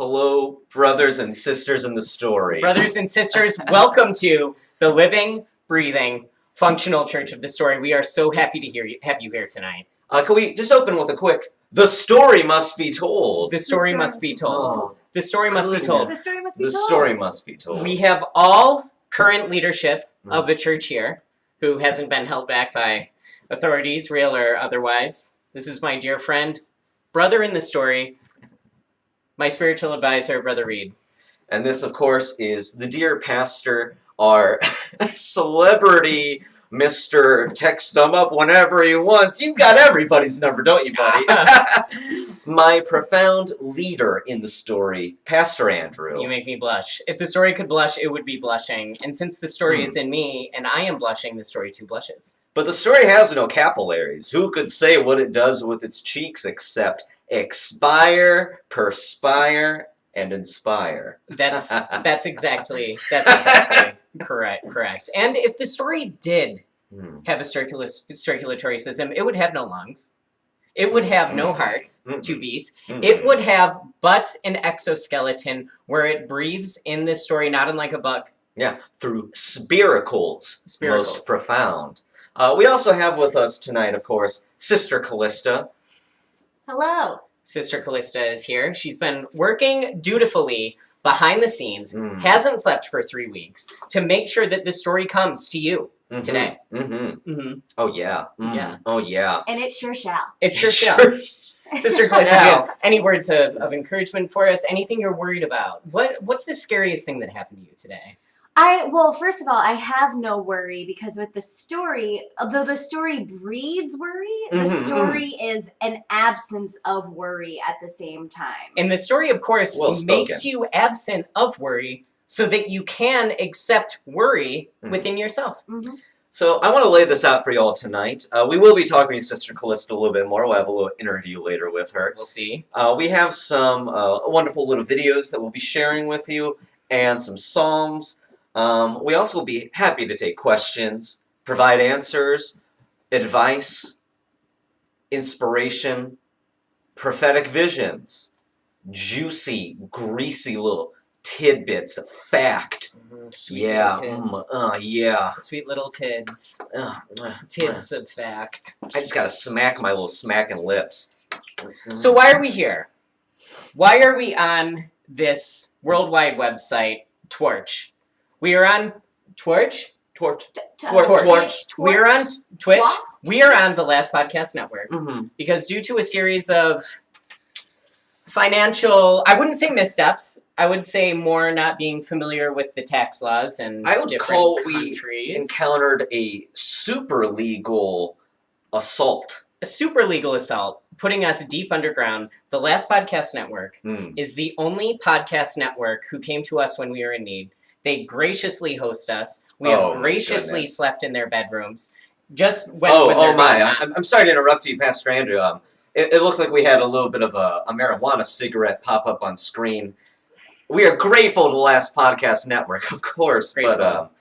Hello, brothers and sisters in the story. Brothers and sisters, welcome to the living, breathing, functional church of the story. We are so happy to have you here tonight. Can we just open with a quick, the story must be told. The story must be told. The story must be told. The story must be told. The story must be told. We have all current leadership of the church here who hasn't been held back by authorities, real or otherwise. This is my dear friend, brother in the story, my spiritual advisor, Brother Reid. And this, of course, is the dear pastor, our celebrity Mr. Text them up whenever he wants. You got everybody's number, don't you, buddy? My profound leader in the story, Pastor Andrew. You make me blush. If the story could blush, it would be blushing. And since the story is in me, and I am blushing, the story too blushes. But the story has no capillaries. Who could say what it does with its cheeks except expire, perspire, and inspire? That's exactly correct. And if the story did have a circulatory system, it would have no lungs. It would have no heart to beat. It would have but an exoskeleton where it breathes in this story, not unlike a bug. Yeah, through spiracles. Most profound. We also have with us tonight, of course, Sister Calista. Hello. Sister Calista is here. She's been working dutifully behind the scenes, hasn't slept for 3 weeks, to make sure that the story comes to you today. Oh, yeah. Yeah. Oh, yeah. And it sure shall. It sure shall. Sister Calista, any words of encouragement for us? Anything you're worried about? What's the scariest thing that happened to you today? Well, first of all, I have no worry because with the story, although the story breeds worry, the story is an absence of worry at the same time. And the story, of course, makes you absent of worry so that you can accept worry within yourself. So I want to lay this out for you all tonight. We will be talking to Sister Calista a little bit more. We'll have a little interview later with her. We'll see. We have some wonderful little videos that we'll be sharing with you and some psalms. We also will be happy to take questions, provide answers, advice, inspiration, prophetic visions, juicy, greasy little tidbits of fact. Yeah. Sweet little tids. Tids of fact. I just gotta smack my little smacking lips. So why are we here? Why are we on this worldwide website, Torch? We are on Torch. We are on Twitch. We are on the Last Podcast Network because due to a series of financial, I wouldn't say missteps. I would say more not being familiar with the tax laws and different countries. We encountered a super legal assault. A super legal assault, putting us deep underground. The Last Podcast Network is the only podcast network who came to us when we were in need. They graciously host us. We have graciously slept in their bedrooms. Just when I'm sorry to interrupt you, Pastor Andrew. It looked like we had a little bit of a marijuana cigarette pop up on screen. We are grateful to the Last Podcast Network, of course, but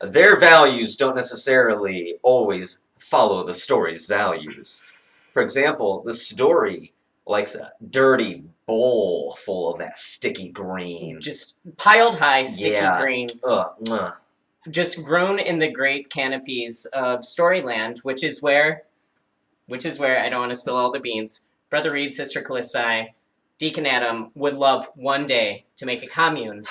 their values don't necessarily always follow the story's values. For example, the story likes a dirty bowl full of that sticky green. Just piled high, sticky green. Just grown in the great canopies of Storyland, which is where, I don't want to spill all the beans, Brother Reid, Sister Calista, Deacon Adam would love one day to make a commune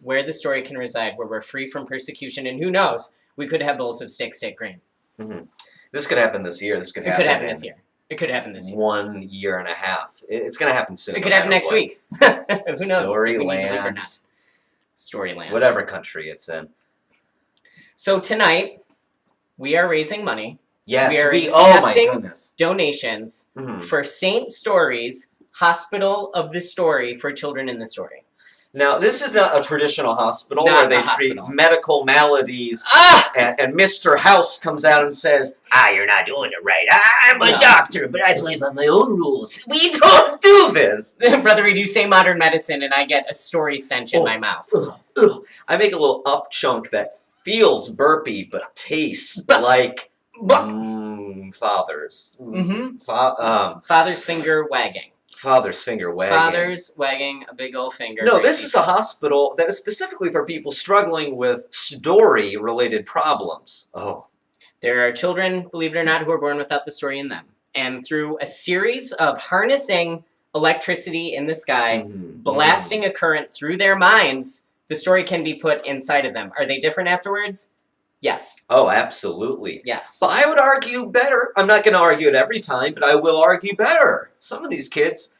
where the story can reside, where we're free from persecution, and who knows, we could have bowls of stick green. This could happen this year. It could happen this year. It could happen this year. 1 year and a half. It's going to happen soon. It could happen next week. Who knows? Storyland. Storyland. Whatever country it's in. So tonight, we are raising money. Yes. We are accepting donations for St. Story's Hospital of the Story for Children in the Story. Now, this is not a traditional hospital where they treat medical maladies and Mr. House comes out and says, you're not doing it right. I'm a doctor, but I play by my own rules. We don't do this. Brother Reid, you say modern medicine and I get a story stench in my mouth. I make a little up chunk that feels burpy but tastes like father's. Father's finger wagging. Father's finger wagging. Father's wagging a big old finger. No, this is a hospital that is specifically for people struggling with story-related problems. Oh. There are children, believe it or not, who are born without the story in them. And through a series of harnessing electricity in the sky, blasting a current through their minds, the story can be put inside of them. Are they different afterwards? Yes. Oh, absolutely. Yes. But I would argue better. I'm not going to argue it every time, but I will argue better. Some of these kids,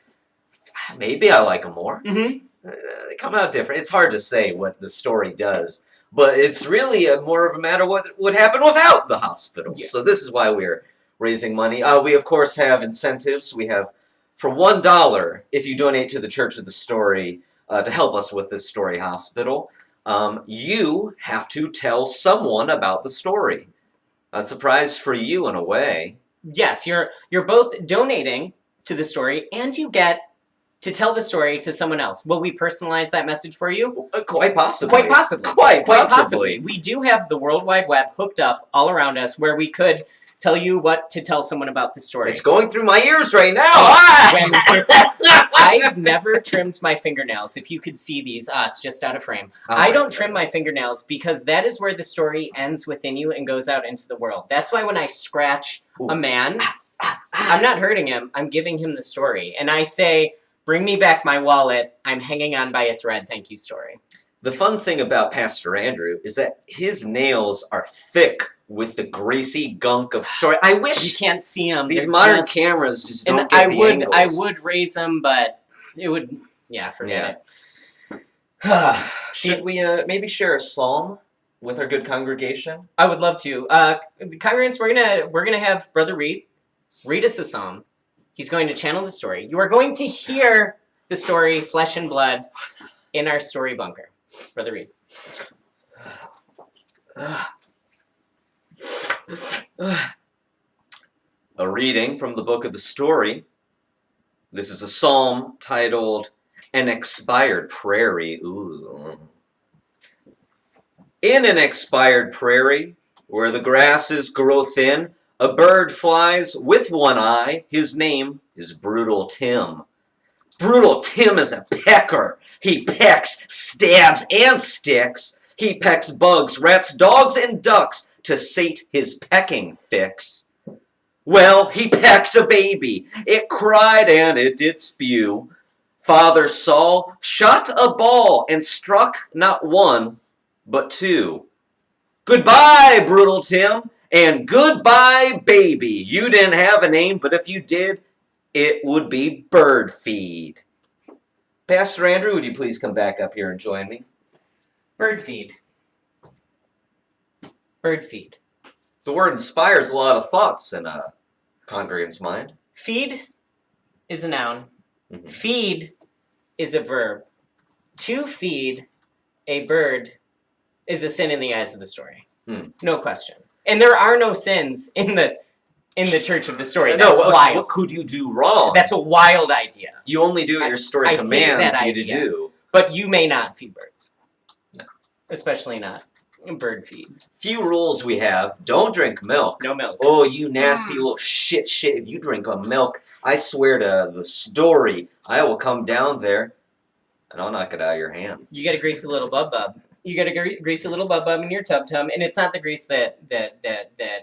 maybe I like them more. Mm-hmm. They come out different. It's hard to say what the story does, but it's really more of a matter of what would happen without the hospital. Yeah. So this is why we're raising money. We, of course, have incentives. We have, for $1, if you donate to the Church of the Story to help us with this story hospital, you have to tell someone about the story. That's a prize for you in a way. Yes, you're both donating to the story, and you get to tell the story to someone else. Will we personalize that message for you? Quite possibly. Quite possibly. Quite possibly. We do have the World Wide Web hooked up all around us where we could tell you what to tell someone about the story. It's going through my ears right now. I've never trimmed my fingernails. If you could see these, it's just out of frame. I don't trim my fingernails because that is where the story ends within you and goes out into the world. That's why when I scratch a man, I'm not hurting him. I'm giving him the story. And I say, bring me back my wallet. I'm hanging on by a thread. Thank you, story. The fun thing about Pastor Andrew is that his nails are thick with the greasy gunk of story. I wish you can't see them. These modern cameras just don't get the angles. I would raise them, but it would. Yeah, forget it. Should we maybe share a psalm with our good congregation? I would love to. The congregants, we're gonna have Brother Reid read us a psalm. He's going to channel the story. You are going to hear the story, flesh and blood, in our story bunker. Brother Reid. A reading from the book of the story. This is a psalm titled An Expired Prairie. Ooh. In an expired prairie, where the grasses grow thin, a bird flies with one eye. His name is Brutal Tim. Brutal Tim is a pecker. He pecks, stabs, and sticks. He pecks bugs, rats, dogs, and ducks to sate his pecking fix. Well, he pecked a baby. It cried and it did spew. Father Saul shot a ball and struck not one, but two. Goodbye, Brutal Tim, and goodbye, baby. You didn't have a name, but if you did, it would be Bird Feed. Pastor Andrew, would you please come back up here and join me? Bird feed. Bird feed. The word inspires a lot of thoughts in a congregant's mind. Feed is a noun. Mm-hmm. Feed is a verb. To feed a bird is a sin in the eyes of the story. No question. And there are no sins in the Church of the Story. That's wild. What could you do wrong? That's a wild idea. You only do what your story commands you to do. But you may not feed birds. No. Especially not bird feed. Few rules we have. Don't drink milk. No milk. Oh, you nasty little shit. If you drink a milk, I swear to the story, I will come down there and I'll knock it out of your hands. You gotta grease a little bub-bub. You gotta grease a little bub-bub in your tub-tum, and it's not the grease that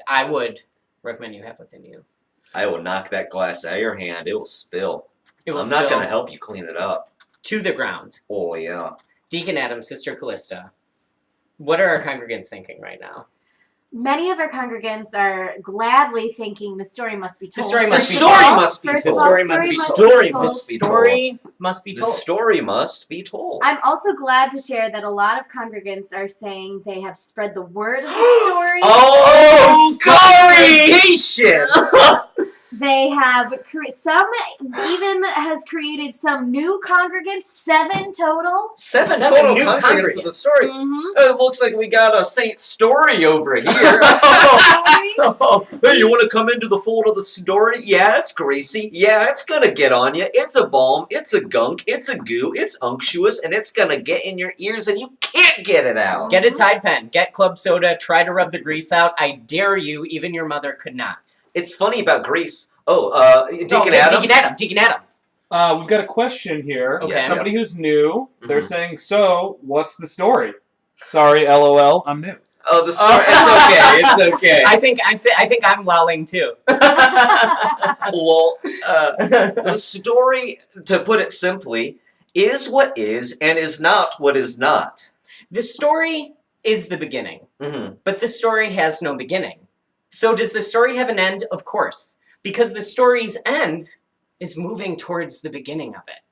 I would recommend you have within you. I will knock that glass out of your hand. It will spill. I'm not spill going to help you clean it up. to the ground. Oh, yeah. Deacon Adam, Sister Calista, what are our congregants thinking right now? Many of our congregants are gladly thinking the story must be told. The story must be First of told. all, must be first told. of all, The story must be must told. be told. The Story must be The told. story must be told. I'm also glad to share that a lot of congregants are saying they have spread the word of the story. Oh, congregation! They have some even has created some new congregants, 7 total. Seven Seven total new congregants of the congregants. story. Mm-hmm. It looks like we got a Saint Story over here. Hey, you want to come into the fold of the story? Yeah, it's greasy. Yeah, it's gonna get on you. It's a balm. It's a gunk. It's a goo. It's unctuous, and it's gonna get in your ears, and you can't get it out. Get a Tide Pen. Get club soda. Try to rub the grease out. I dare you. Even your mother could not. It's funny about grease. Deacon Adam. Deacon Adam. We've got a question here. Okay. Somebody who's new. They're Mhm. saying, so, what's the story? Sorry, LOL, I'm new. Oh, the story. It's okay. It's okay. I think I'm lolling too. Well, the story, to put it simply, is what is and is not what is not. The story is the beginning, Mm-hmm. but the story has no beginning. So does the story have an end? Of course, because the story's end is moving towards the beginning of it.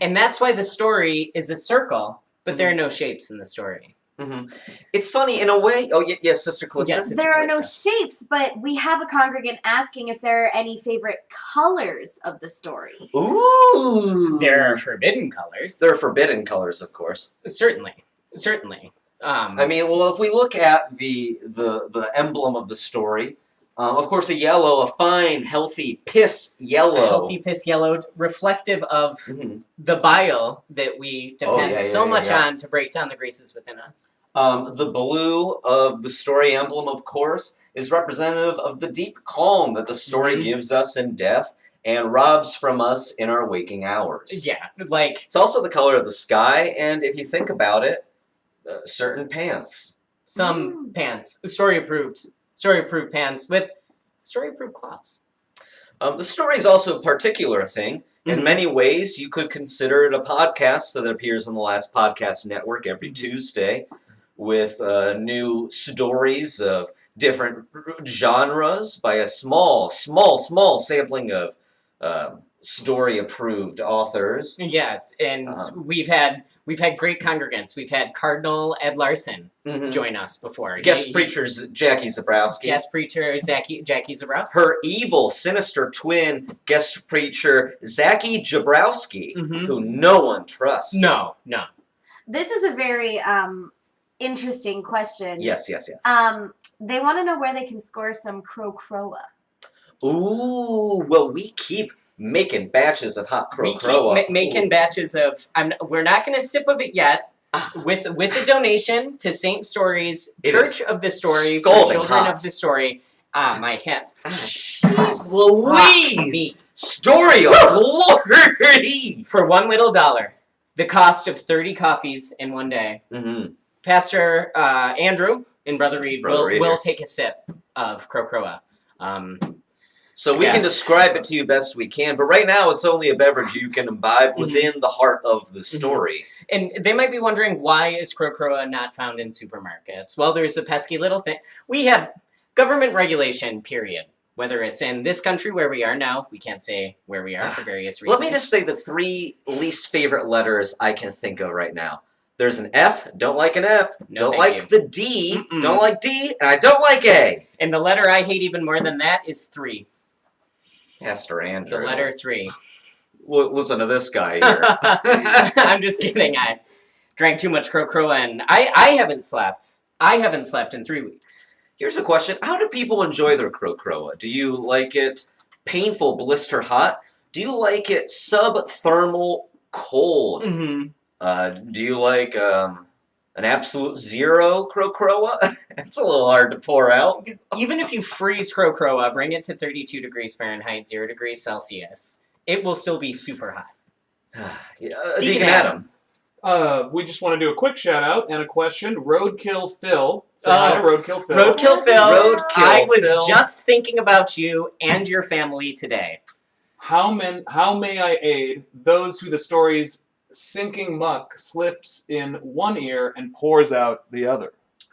And that's why the story is a circle, but there are no shapes in the story. Mm-hmm. It's funny in a way. Oh, yes, Sister Calista. Yes, Sister There are no Calista. shapes, but we have a congregant asking if there are any favorite colors of the story. Ooh. There are forbidden colors. There are forbidden colors, of course. Certainly. I mean, well, if we look at the emblem of the story, of course, a yellow, a fine, healthy piss yellow. A healthy piss yellowed, reflective of the bile that we depend so much on to break down the greases within us. The blue of the story emblem, of course, is representative of the deep calm that the story gives us in death and robs from us in our waking hours. Yeah, like... It's also the color of the sky, and if you think about it, certain pants. Some pants. Story-approved pants with story-approved cloths. The story is also a particular thing. In many ways, you could consider it a podcast that appears on the Last Podcast Network every Tuesday with new stories of different genres by a small sampling of story-approved authors. Yeah, and we've had great congregants. We've had Cardinal Ed Larson join us before. Guest preachers Jackie Zabrowski. Guest preacher Jackie Zabrowski. Her evil, sinister twin guest preacher Zachy Jabrowski, who no one trusts. No. This is a very interesting question. Yes. They want to know where they can score some Crow-Croa. Ooh, well, we keep making batches of hot Crow-Croa. We keep making batches of... we're not going to sip of it yet. With a donation to St. Story's Church of the Story for Children of the Story. My hat. Jeez Louise! Story of glory! For $1 little, the cost of 30 coffees in one day. Pastor Andrew and Brother Reid will take a sip of Crow-Croa. So we can describe it to you best we can, but right now it's only a beverage you can imbibe within the heart of the story. And they might be wondering, why is Crow-Croa not found in supermarkets? Well, there's a pesky little thing. We have government regulation, period. Whether it's in this country where we are now, we can't say where we are for various reasons. Let me just say the 3 least favorite letters I can think of right now. There's an F, don't like an F, don't like the D, don't like D, and I don't like A. And the letter I hate even more than that is 3. Pastor Andrew. The letter 3. Listen to this guy here. I'm just kidding. I drank too much Crow-Croa and I haven't slept. I haven't slept in 3 weeks. Here's a question. How do people enjoy their Crow-Croa? Do you like it painful, blister hot? Do you like it subthermal cold? Do you like an absolute 0 Crow-Croa? It's a little hard to pour out. Even if you freeze Crow-Croa, bring it to 32 degrees Fahrenheit, 0 degrees Celsius, it will still be super hot. Deacon Adam. We just want to do a quick shout out and a question. Roadkill Phil. Say hi to Roadkill Phil. Roadkill Phil. I was Phil. just thinking about you and your family today. How may I aid those who the story's sinking muck slips in one ear and pours out the other?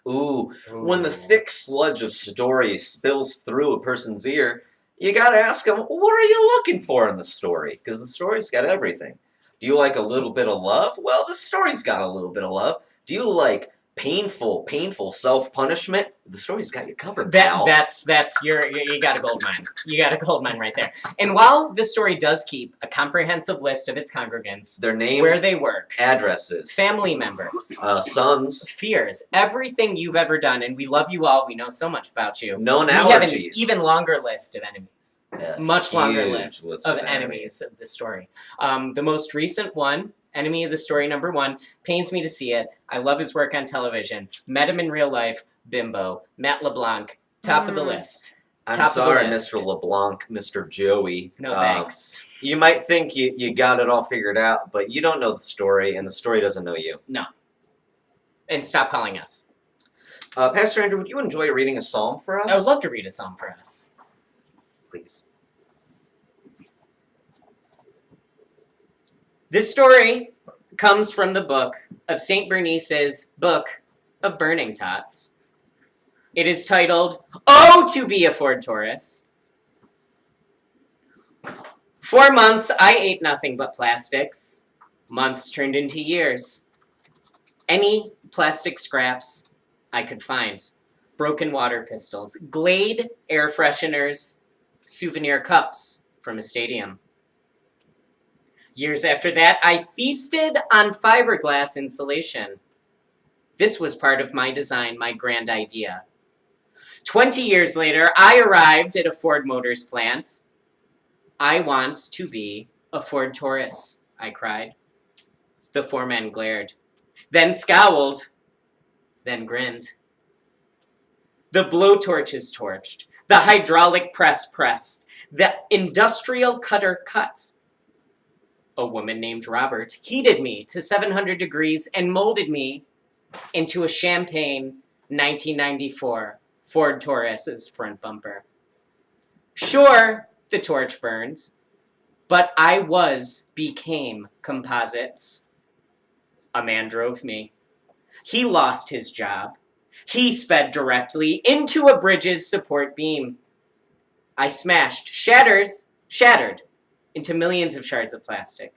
Ooh. When the thick sludge of story spills through a person's ear, you gotta ask them, what are you looking for in the story? Because the story's got everything. Do you like a little bit of love? Well, the story's got a little bit of love. Do you like painful self-punishment? The story's got you covered, pal. You got a gold mine. You got a gold mine right there. And while the story does keep a comprehensive list of its congregants, their names, where they work, addresses, family members, sons, fears, everything you've ever done, and we love you all. We know so much about you. Known allergies. We have an even longer list of enemies. Much longer list of enemies of the story. The most recent one, enemy of the story number 1, pains me to see it. I love his work on television. Met him in real life. Bimbo. Matt LeBlanc. Top of the list. I'm Top of the sorry, list. Mr. LeBlanc, Mr. Joey. No thanks. You might think you got it all figured out, but you don't know the story, and the story doesn't know you. No. And stop calling us. Pastor Andrew, would you enjoy reading a psalm for us? I would love to read a psalm for us. Please. This story comes from the book of St. Bernice's Book of Burning Tots. It is titled, Oh, to be a Ford Taurus. 4 months, I ate nothing but plastics. Months turned into years. Any plastic scraps I could find. Broken water pistols, Glade air fresheners, souvenir cups from a stadium. Years after that, I feasted on fiberglass insulation. This was part of my design, my grand idea. 20 years later, I arrived at a Ford Motors plant. I want to be a Ford Taurus, I cried. The foreman glared, then scowled, then grinned. The blowtorches torched, the hydraulic press pressed, the industrial cutter cut. A woman named Robert heated me to 700 degrees and molded me into a champagne 1994 Ford Taurus's front bumper. Sure, the torch burned, but I became composites. A man drove me. He lost his job. He sped directly into a bridge's support beam. I shattered into millions of shards of plastic.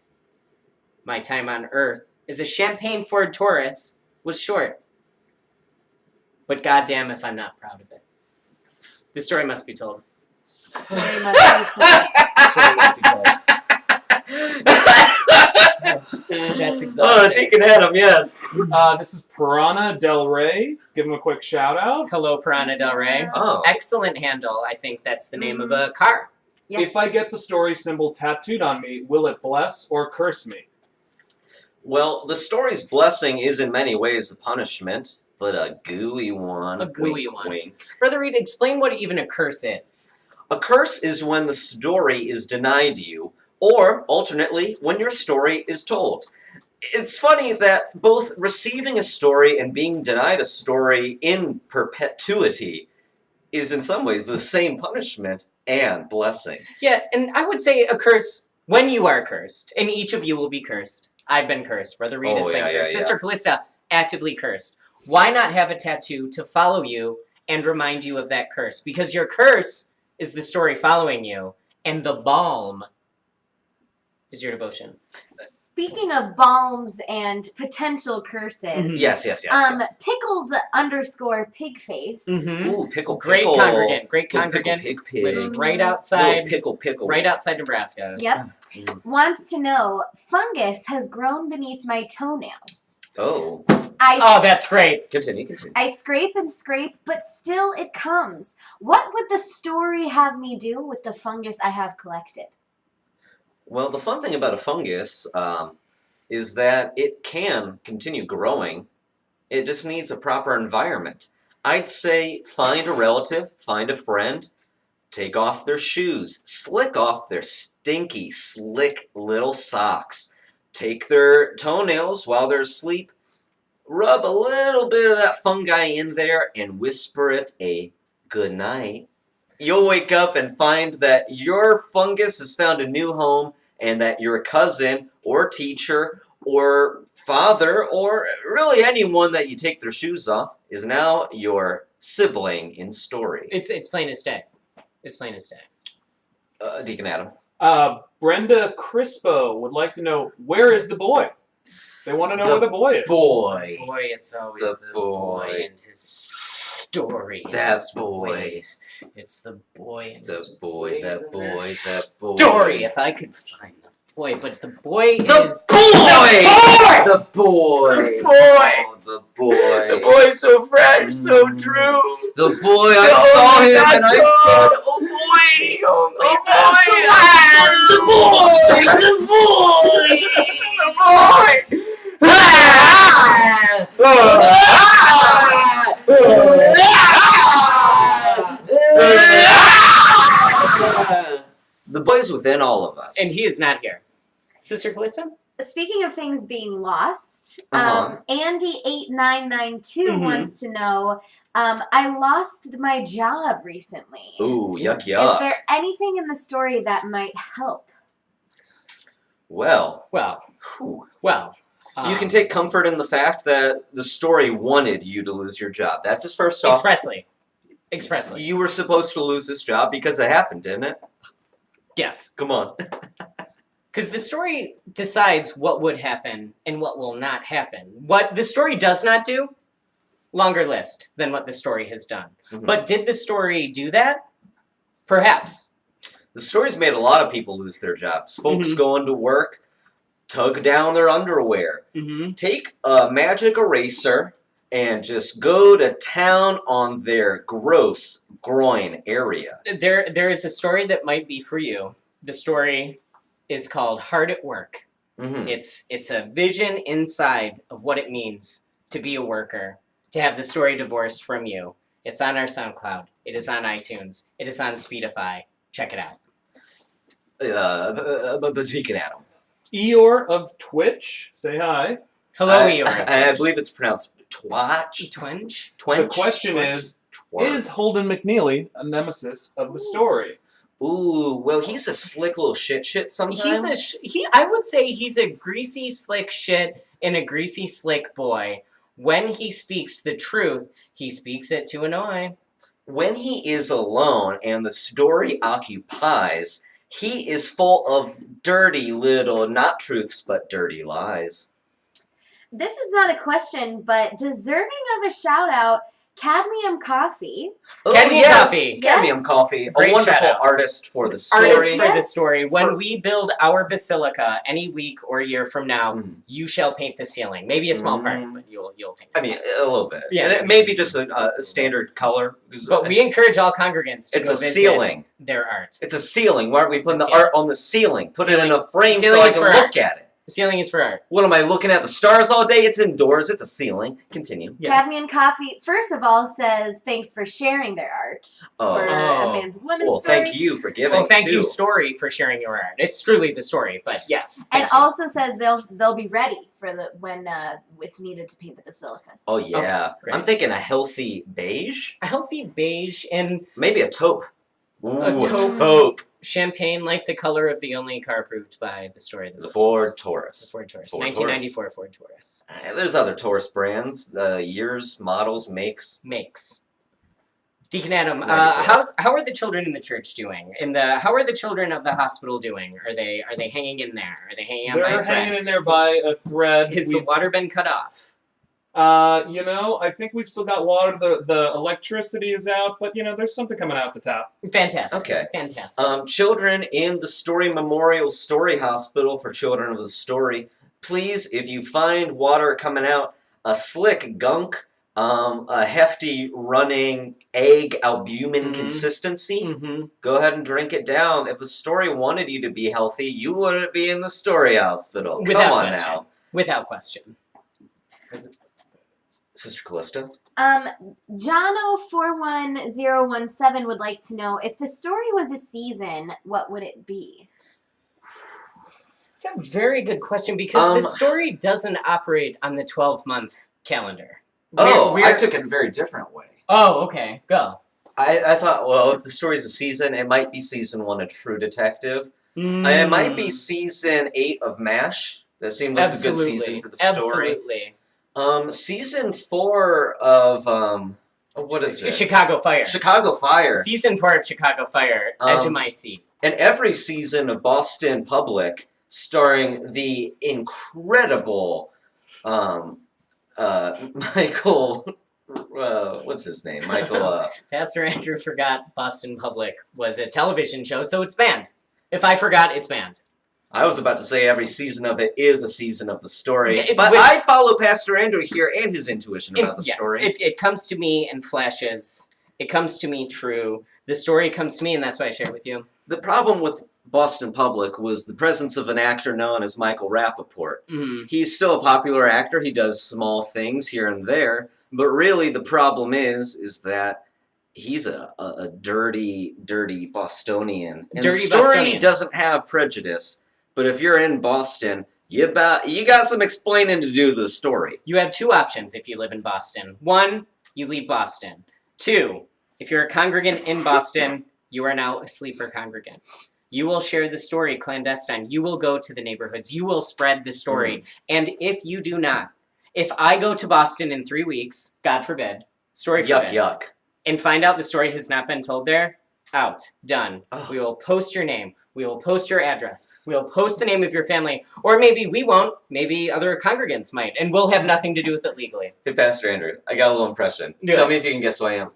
My time on Earth as a champagne Ford Taurus was short. But goddamn if I'm not proud of it. The story must be told. Story must be told. Story must be told. That's Oh, exhausting. Deacon Adam, yes. This is Piranha Del Rey. Give him a quick shout out. Hello, Piranha Del Rey. Oh. Excellent handle. I think that's the name of a car. Yes. If I get the story symbol tattooed on me, will it bless or curse me? Well, the story's blessing is in many ways a punishment, but a gooey one. A gooey wink, one. Wink. Brother Reid, explain what even a curse is. A curse is when the story is denied you, or, alternately, when your story is told. It's funny that both receiving a story and being denied a story in perpetuity is in some ways the same punishment and blessing. Yeah, and I would say a curse when you are cursed, and each of you will be cursed. I've been cursed. Brother Reid has been cursed. Sister Calista, actively cursed. Why not have a tattoo to follow you and remind you of that curse? Because your curse is the story following you, and the balm is your devotion. Speaking of balms and potential curses, Yes. pickled _ pigface. Mm-hmm. Ooh, pickle. Great congregant. Great Little congregant. Pig. Lives right outside. Little pickle. Right outside Nebraska. Yep. Wants to know, fungus has grown beneath my toenails. Oh. Oh, that's great. Continue. I scrape and scrape, but still it comes. What would the story have me do with the fungus I have collected? Well, the fun thing about a fungus is that it can continue growing. It just needs a proper environment. I'd say find a relative, find a friend, take off their shoes, slick off their stinky, slick little socks, take their toenails while they're asleep, rub a little bit of that fungi in there, and whisper it a good night. You'll wake up and find that your fungus has found a new home and that your cousin or teacher or father or really anyone that you take their shoes off is now your sibling in story. It's plain as day. It's plain as day. Deacon Adam. Brenda Crispo would like to know, where is the boy? They want to know where the boy is. Boy. Boy, it's always The the boy. boy and his story. and That his boy. ways. It's the boy and his That boy. ways story. If I could find the boy, but the boy The is boy! The boy! The boy! Oh, the boy! the boy's so fresh, so true. The boy! I The saw only him and I vessel. said, "Oh boy! The only Oh vessel. boy! The boy! The boy! The boy! within all of us. And he is not here. Sister Calista? Speaking of things being lost, Uh-huh. Andy8992 Mhm. wants to know, I lost my job recently. Ooh, yuck, Is yuck. there anything in the story that might help? Well, Well, whew. You can um, take comfort in the fact that the story wanted you to lose your job. That's his first off. Expressly. You were supposed to lose this job because it happened, didn't it? Yes. Come on. Because the story decides what would happen and what will not happen. What the story does not do, longer list than what the story has done. Mhm. But did the story do that? Perhaps. The story's made a lot of people lose their jobs. Folks Mhm. going to work, tug down their underwear. Mm-hmm. Take a magic eraser and just go to town on their gross groin area. There is a story that might be for you. The story is called Hard at Work. Mm-hmm. It's a vision inside of what it means to be a worker, to have the story divorced from you. It's on our SoundCloud. It is on iTunes. It is on Speedify. Check it out. But Deacon Adam. Eeyore of Twitch, say hi. Hello, I Eeyore. believe it's pronounced Twatch. Twinge? The question is Holden McNeely a nemesis of the story? Ooh, well, he's a slick little shit sometimes. I would say he's a greasy, slick shit and a greasy, slick boy. When he speaks the truth, he speaks it to annoy. When he is alone and the story occupies, he is full of dirty little, not truths, but dirty lies. This is not a question, but deserving of a shout out, Cadmium Coffee. Oh, Cadmium yes, Coffee. Cadmium Yes. Coffee, Great a wonderful shout-out. artist for the story. Artist for the Yes. story. When For- we build our basilica any week or year from now, Mm. you shall paint the ceiling. Maybe a small part, Mm. but you'll paint I it. mean, a little bit. Yeah, And it maybe may be just just a standard color. But we encourage all congregants to It's go a visit ceiling. their art. It's a ceiling. Why aren't we putting a the ceiling. art on the ceiling? Put it in Ceiling. a frame so Ceiling I is can for look art. at it. The ceiling is for art. What am I looking at? The stars all day? It's indoors. It's a ceiling. Continue. Yes. Cadmium Coffee, first of all, says thanks for sharing their art Oh. for Oh. a man with women's Well, story. thank you for giving. Well, thank too. you, story, for sharing your art. It's truly the story, but yes. And thank you. also says they'll be ready for when it's needed to paint the basilicas. Oh yeah. great. I'm thinking a healthy beige. A healthy beige and Maybe a taupe. Ooh, A a taupe. taupe. champagne like the color of the only car approved by the story of The Ford The Taurus. Ford Taurus. Ford 1994 Ford Taurus. There's other Taurus brands. Years, models, makes. Makes. Deacon Adam, 94. how are the children in the church doing? How are the children of the hospital doing? Are they hanging in there? Are they hanging on by They're a thread? hanging in there by a thread. Has the water been cut off? I think we've still got water. The electricity is out, but there's something coming out the top. Fantastic. Okay. Fantastic. Children in the Story Memorial Story Hospital for Children of the Story, please, if you find water coming out, a slick gunk, a hefty running egg albumin Mhm. consistency, Mm-hmm. go ahead and drink it down. If the story wanted you to be healthy, you wouldn't be in the Story Hospital. Without Come on question. now. Without question. Sister Calista? Jono41017 would like to know if the story was a season, what would it be? It's a very good question because the Um, story doesn't operate on the 12-month calendar. Oh, I took it a very different way. Oh, okay. Go. I thought, well, if the story's a season, it might be season 1 of True Detective. It might be season 8 of MASH. That seemed like a good season for the story. Absolutely. Season 4 of what is it? Chicago Fire. Chicago Fire. Season 4 of Chicago Fire. Edge of my seat. And every season of Boston Public, starring the incredible Michael. What's his name? Michael. Pastor Andrew forgot Boston Public was a television show, so it's banned. If I forgot, it's banned. I was about to say every season of it is a season of the story, It- but which- I follow Pastor Andrew here and his intuition about the Yeah, story. It comes to me in flashes. It comes to me true. The story comes to me, and that's why I share it with you. The problem with Boston Public was the presence of an actor known as Michael Rappaport. Mm. He's still a popular actor. He does small things here and there, but really the problem is that he's a dirty, dirty Bostonian. And Dirty the story Bostonian. doesn't have prejudice, but if you're in Boston, you got some explaining to do to the story. You have two options if you live in Boston. One, you leave Boston. Two, if you're a congregant in Boston, you are now a sleeper congregant. You will share the story clandestine. You will go to the neighborhoods. You will spread the story. And if you do not, if I go to Boston in 3 weeks, God forbid, story forbid, Yuck. and find out the story has not been told there, out, done. Ugh. We will post your name. We will post your address. We will post the name of your family. Or maybe we won't. Maybe other congregants might. And we'll have nothing to do with it legally. Hey, Pastor Andrew, I got a little impression. Yeah. Tell me if you can guess who I am.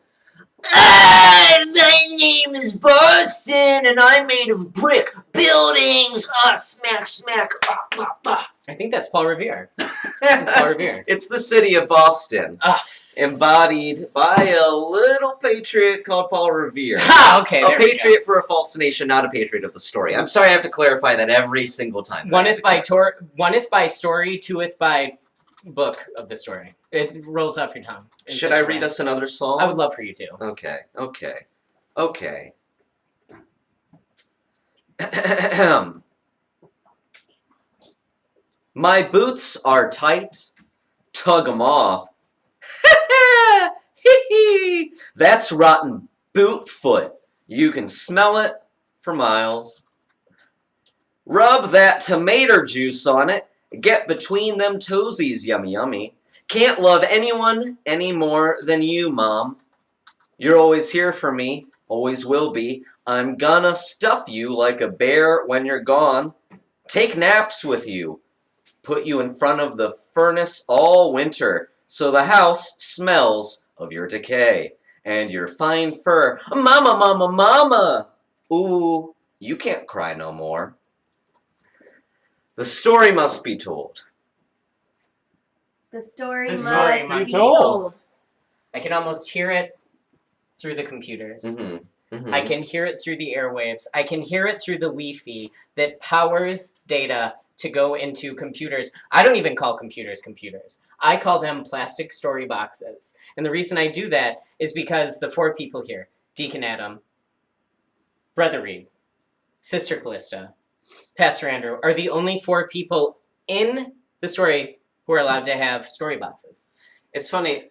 My name is Boston, and I'm made of brick buildings. Smack, smack. I think that's Paul Revere. That's Paul Revere. It's the city of Boston, Ah, embodied by a little patriot called Paul Revere. okay, A there we go. patriot for a false nation, not a patriot of the story. I'm sorry I have to clarify that every single time. Oneth by story, twoeth by book of the story. It rolls off your tongue. in Should such I a read way. us another song? I would love for you to. Okay. My boots are tight. Tug 'em off. That's rotten boot foot. You can smell it for miles. Rub that tomato juice on it. Get between them toesies, yummy yummy. Can't love anyone any more than you, Mom. You're always here for me, always will be. I'm gonna stuff you like a bear when you're gone. Take naps with you. Put you in front of the furnace all winter, so the house smells of your decay and your fine fur. Mama, mama, mama! Ooh, you can't cry no more. The story must be told. The story The must story be must be told. told. I can almost hear it through the computers. Mm-hmm. I can hear it through the airwaves. I can hear it through the Wi-Fi that powers data to go into computers. I don't even call computers computers. I call them plastic story boxes. And the reason I do that is because the four people here, Deacon Adam, Brother Reid, Sister Calista, Pastor Andrew, are the only four people in the story who are allowed to have story boxes. It's funny.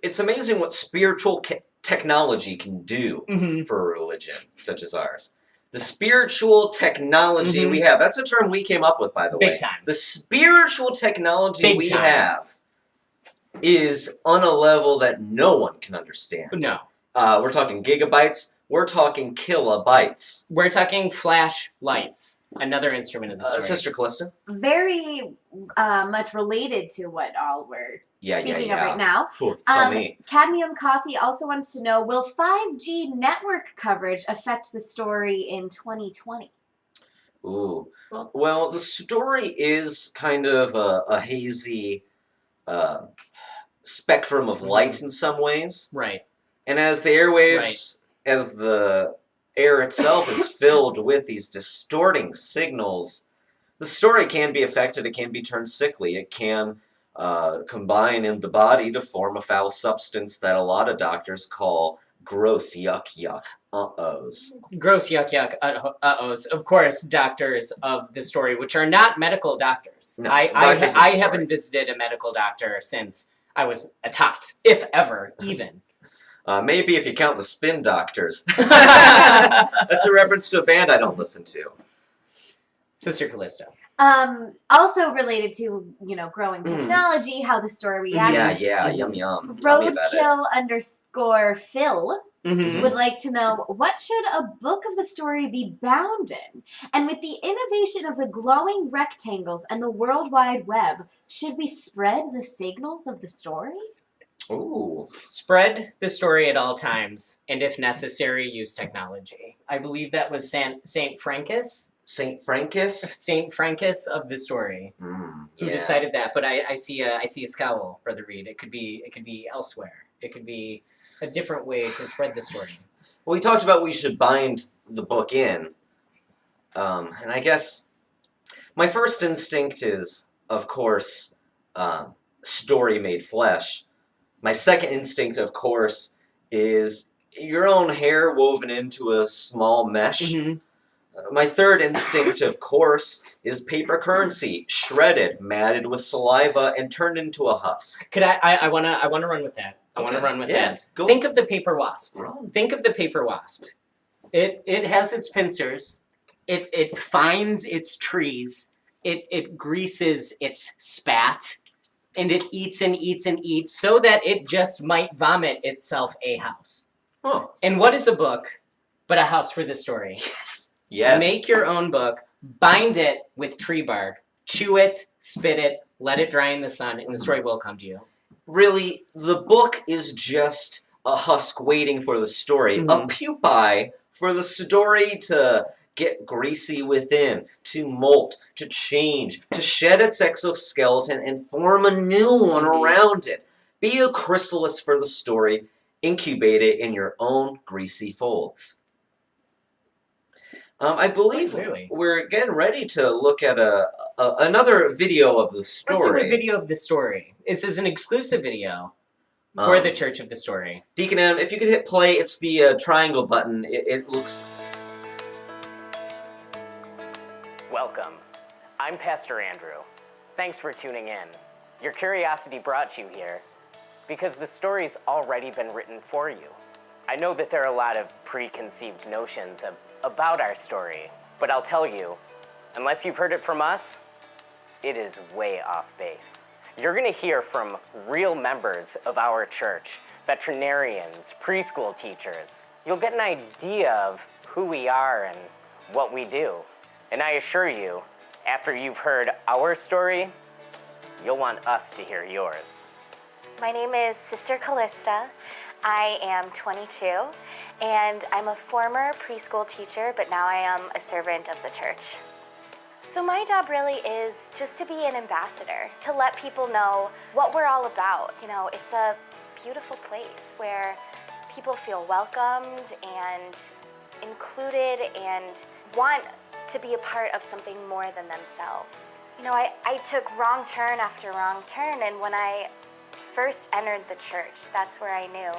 It's amazing what spiritual technology can do for a religion such as ours. The spiritual technology we have. That's a term we came up with, by the way. Big time. The spiritual technology Big we time. have is on a level that no one can understand. No. We're talking gigabytes. We're talking kilobytes. We're talking flash lights, another instrument of the story. Sister Calista? Very much related to what all we're speaking of right now. Cool. Tell me. Cadmium Coffee also wants to know, will 5G network coverage affect the story in 2020? Ooh. Well, the story is kind of a hazy spectrum of light in some ways. Right. And as the airwaves, as the air itself is filled with these distorting signals, the story can be affected. It can be turned sickly. It can combine in the body to form a foul substance that a lot of doctors call gross yuck yuck uh-ohs. Gross yuck yuck uh-ohs. Of course, doctors of the story, which are not medical doctors. No, I doctors of the story. haven't visited a medical doctor since I was a tot, if ever, even. Maybe if you count the spin doctors. That's a reference to a band I don't listen to. Sister Calista. Also related to, growing technology, how the story reacts. Yeah, yum yum. Tell me about it. Roadkill_Phil Mm-hmm. would like to know, what should a book of the story be bound in? And with the innovation of the glowing rectangles and the World Wide Web, should we spread the signals of the story? Ooh. Spread the story at all times, and if necessary, use technology. I believe that was Saint Francus. St. Francus? Saint Francus of the story. Who decided that? But I see a scowl, Brother Reid. It could be elsewhere. It could be a different way to spread the story. Well, we talked about we should bind the book in. And I guess my first instinct is, of course, story made flesh. My second instinct, of course, is your own hair woven into a small mesh. Mm-hmm. My third instinct, of course, is paper currency, shredded, matted with saliva, and turned into a husk. Could I wanna run with that. I wanna run with that. Go. Think of the paper wasp. Run. Think of the paper wasp. It has its pincers. It finds its trees. It greases its spat. And it eats and eats and eats so that it just might vomit itself a house. Huh. And what is a book but a house for the story? Yes. Yes. Make your own book, bind it with tree bark, chew it, spit it, let it dry in the sun, and the story will come to you. Really, the book is just a husk waiting for the story, a pupae for the story to get greasy within, to molt, to change, to shed its exoskeleton and form a new one around it. Be a chrysalis for the story, incubate it in your own greasy folds. I believe we're getting ready to look at another video of the story. Let's do a video of the story. This is an exclusive video for the Church of the Story. Deacon Adam, if you could hit play, it's the triangle button. It looks... Welcome. I'm Pastor Andrew. Thanks for tuning in. Your curiosity brought you here because the story's already been written for you. I know that there are a lot of preconceived notions about our story, but I'll tell you, unless you've heard it from us, it is way off base. You're going to hear from real members of our church, veterinarians, preschool teachers. You'll get an idea of who we are and what we do. And I assure you, after you've heard our story, you'll want us to hear yours. My name is Sister Calista. I am 22, and I'm a former preschool teacher, but now I am a servant of the church. So my job really is just to be an ambassador, to let people know what we're all about. You know, it's a beautiful place where people feel welcomed and included and want to be a part of something more than themselves. You know, I took wrong turn after wrong turn, and when I first entered the church, that's where I knew,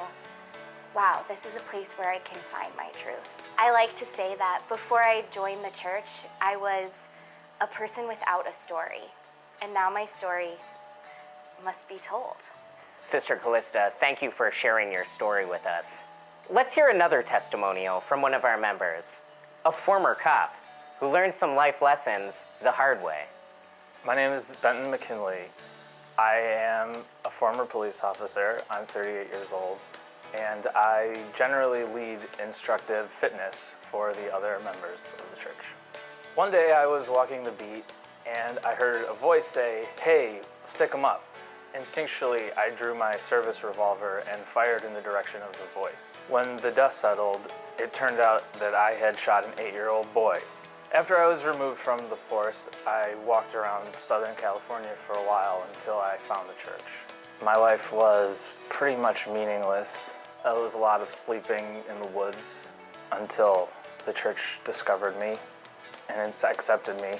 wow, this is a place where I can find my truth. I like to say that before I joined the church, I was a person without a story, and now my story must be told. Sister Calista, thank you for sharing your story with us. Let's hear another testimonial from one of our members, a former cop who learned some life lessons the hard way. My name is Benton McKinley. I am a former police officer. I'm 38 years old, and I generally lead instructive fitness for the other members of the church. One day I was walking the beat, and I heard a voice say, "Hey, stick 'em up." Instinctually, I drew my service revolver and fired in the direction of the voice. When the dust settled, it turned out that I had shot an 8-year-old boy. After I was removed from the force, I walked around Southern California for a while until I found the church. My life was pretty much meaningless. It was a lot of sleeping in the woods until the church discovered me and accepted me.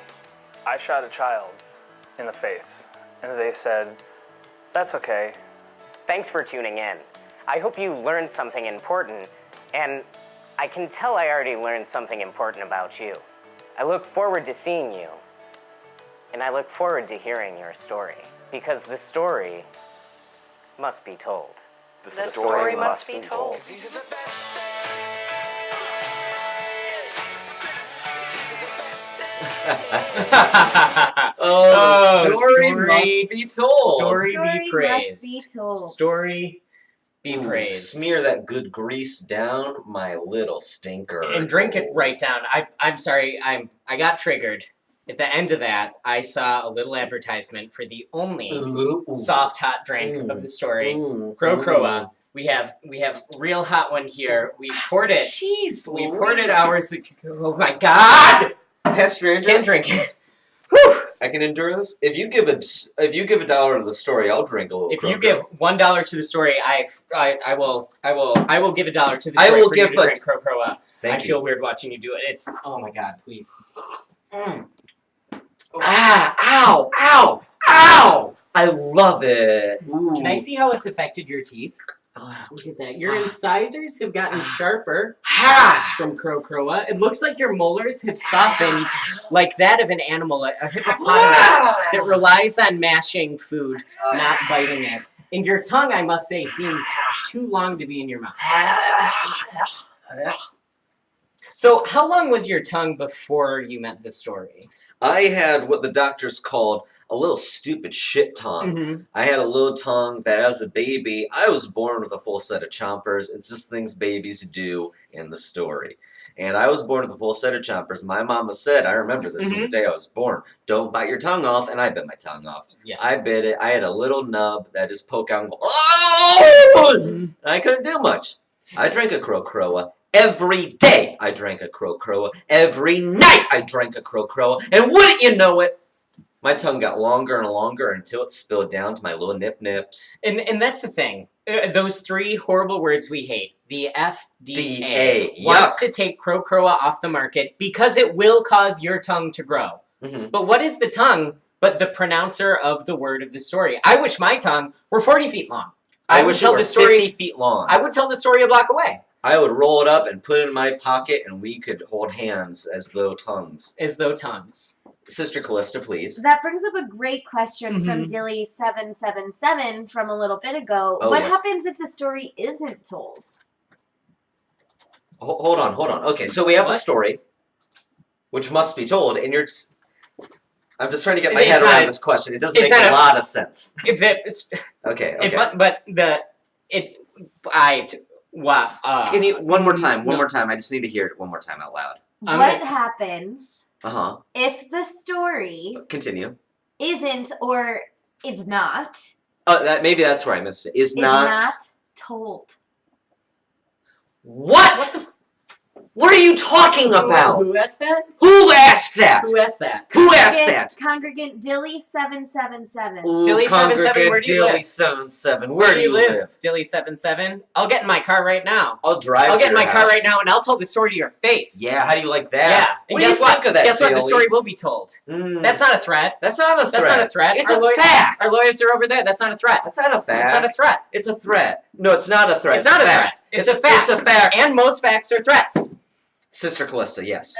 I shot a child in the face, and they said, "That's okay." Thanks for tuning in. I hope you learned something important, and I can tell I already learned something important about you. I look forward to seeing you, and I look forward to hearing your story, because the story must be told. The story must be told. The story must be told. Story Story be praised. must be told. Story be praised. Smear that good grease down my little stinker. And drink it right down. I'm sorry, I got triggered. At the end of that, I saw a little advertisement for the only soft hot drink of the story. Crow. We have real hot one here. We poured it. Jeez, We poured it hours ago. Oh my God! Pastor Andrew, Can't drink it. Whew. I can endure this. If you give $1 to the story, I'll drink a little. If you Crow. give $1 to the story, I will give $1 to the story. I will for you give to drink Crow. Thank I you. feel weird watching you do it. It's oh my God, please. Ow! I love it. Can I see how it's affected your teeth? Oh, look at that. Your incisors have gotten sharper from Crow. It looks like your molars have softened like that of an animal, a hippopotamus that relies on mashing food, not biting it. And your tongue, I must say, seems too long to be in your mouth. So how long was your tongue before you met this story? I had what the doctors called a little stupid shit tongue. Mm-hmm. I had a little tongue that as a baby, I was born with a full set of chompers. It's just things babies do in the story. And I was born with a full set of chompers. My mama said, I remember this from the day I was born, don't bite your tongue off, and I bit my tongue off. Yeah. I bit it. I had a little nub that just poke out and go, oh! I couldn't do much. I drank a Crow. Every day I drank a Crow. Every night I drank a Crow. And wouldn't you know it, my tongue got longer and longer until it spilled down to my little nips. And that's the thing. Those three horrible words we hate. The FDA Yuck. wants to take Crow off the market because it will cause your tongue to grow. Mm-hmm. But what is the tongue but the pronouncer of the word of the story? I wish my tongue were 40 feet long. I wish it were 50 feet long. I would tell the story a block away. I would roll it up and put it in my pocket, and we could hold hands as though tongues. As though tongues. Sister Calista, please. That brings up a great question Mm-hmm. from Dilly777 from a little bit ago. Oh, what yes. happens if the story isn't told? Hold on. Okay, so we have a What? story, which must be told, and you're just... I'm just trying to get my It's head not- around this question. It doesn't it's make not a lot of sense. Okay. Wow. Can you, one more time, No. I just need to hear it one more time out loud. What happens Uh-huh. if the story Continue. isn't or is not Maybe that's where I missed it. is not told? What? What are you talking about? Who asked that? Who asked that? Who asked that? Who asked that? Congregant Dilly777. Ooh, Dilly 77, where do you live? Dilly 77, where do you live? Dilly 77. I'll get in my car right now. I'll drive. I'll get in to my your car house. right now and I'll tell the story to your face. Yeah, how do you like Yeah. that? And What do guess you think of that, Guess what? The Dilly? story will be told. That's not a threat. That's not a threat. That's not a threat. It's Our a fact. Our lawyers are over there. That's not a threat. That's not a fact. It's not a threat. It's a threat. No, it's not a threat. It's not a threat. It's a fact. It's a fact. And most facts are threats. Sister Calista, yes.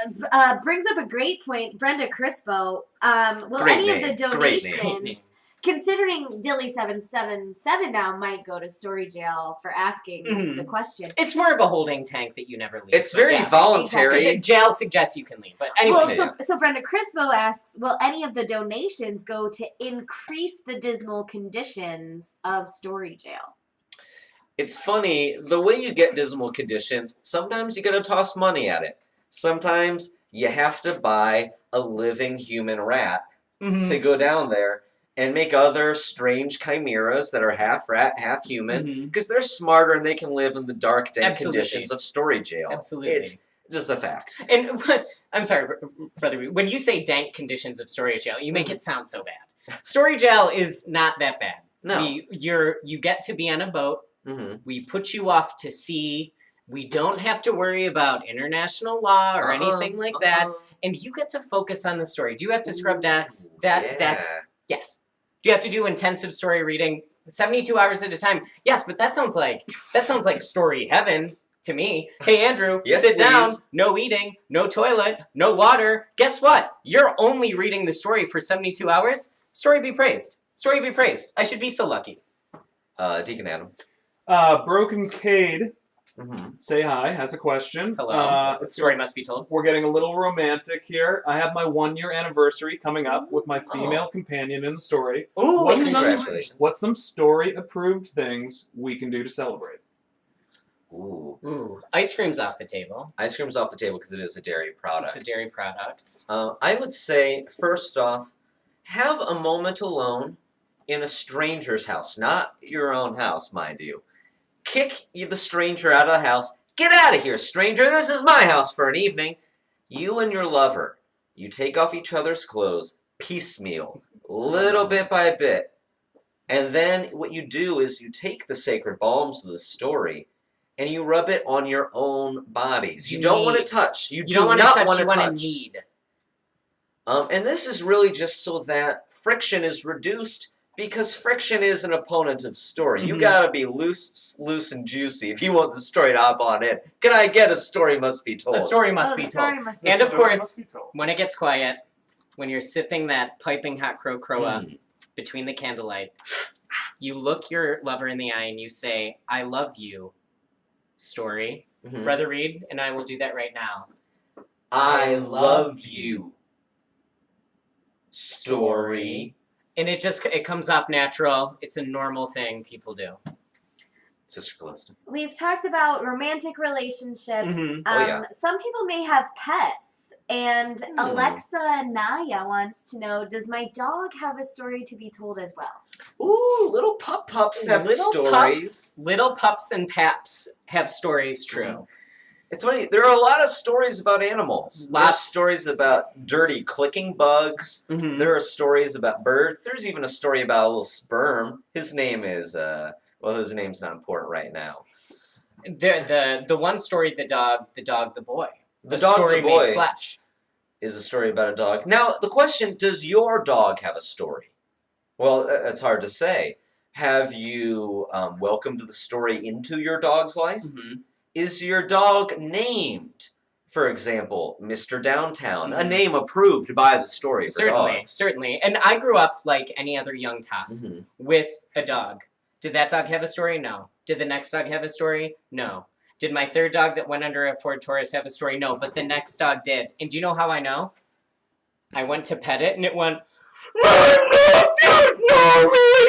Brings up a great point. Brenda Crispo. Will Great any name. of the Great name. donations, considering Dilly777 now might go to story jail for asking Mhm. the question. It's more of a holding tank that you never leave. It's but very yes. voluntary. Because jail suggests you can leave. But anyway. Well, so Brenda Crispo asks, will any of the donations go to increase the dismal conditions of story jail? It's funny, the way you get dismal conditions, sometimes you gotta toss money at it. Sometimes you have to buy a living human rat Mhm. to go down there and make other strange chimeras that are half rat, half human, Mhm. because they're smarter and they can live in the dark, dank Absolutely. conditions of story jail. Absolutely. It's just a fact. And I'm sorry, Brother Reid, when you say dank conditions of story jail, you make it sound so bad. Story jail is not that bad. No. You get to be on a boat. Mm-hmm. We put you off to sea. We don't have to worry about international law or anything like that. And you get to focus on the story. Do you have to scrub decks? Decks? Yes. Do you have to do intensive story reading 72 hours at a time? Yes, but that sounds like story heaven to me. Hey Andrew, Yes, sit down. please. No eating, no toilet, no water. Guess what? You're only reading the story for 72 hours. Story be praised. Story be praised. I should be so lucky. Deacon Adam. Broken Cade, Mm-hmm. say hi, has a question. Hello. Story must be told. We're getting a little romantic here. I have my 1-year anniversary coming up with my female Oh. companion in the story. Ooh, What's congratulations. What's some story-approved things we can do to celebrate? Ooh. Ooh, ice cream's off the table. Ice cream's off the table because it is a dairy product. It's a dairy product. I would say, first off, have a moment alone in a stranger's house, not your own house, mind you. Kick the stranger out of the house. Get out of here, stranger. This is my house for an evening. You and your lover, you take off each other's clothes, piecemeal, little bit by bit. And then what you do is you take the sacred balms of the story and you rub it on your own bodies. You don't want to touch. You do don't want to not touch, want to you want touch. to knead. And this is really just so that friction is reduced Because friction is an opponent of story. You gotta be loose and juicy if you want the story to hop on in. Can I get a story must be told? A story must be told. And of course, when it gets quiet, when you're sipping that piping hot crow-croa between the candlelight, you look your lover in the eye and you say, I love you, story. Brother Reid and I will do that right now. I love you, story. And it comes off natural. It's a normal thing people do. Sister Calista. We've talked about romantic relationships. Some people may have pets. And Alexa Naya wants to know, does my dog have a story to be told as well? Ooh, little pups have stories. Little pups and paps have stories, true. It's funny, there are a lot of stories about animals. There's stories about dirty clicking bugs. There are stories about birds. There's even a story about a little sperm. His name is, his name's not important right now. The one story, the dog, the boy. The dog, story the boy made flesh. Is a story about a dog. Now, the question, does your dog have a story? Well, it's hard to say. Have you welcomed the story into your dog's life? Is your dog named, for example, Mr. Downtown, a name approved by the story for dogs? Certainly. And I grew up like any other young tot with a dog. Did that dog have a story? No. Did the next dog have a story? No. Did my third dog that went under a Ford Taurus have a story? No, but the next dog did. And do you know how I know? I went to pet it and it went, My Nori!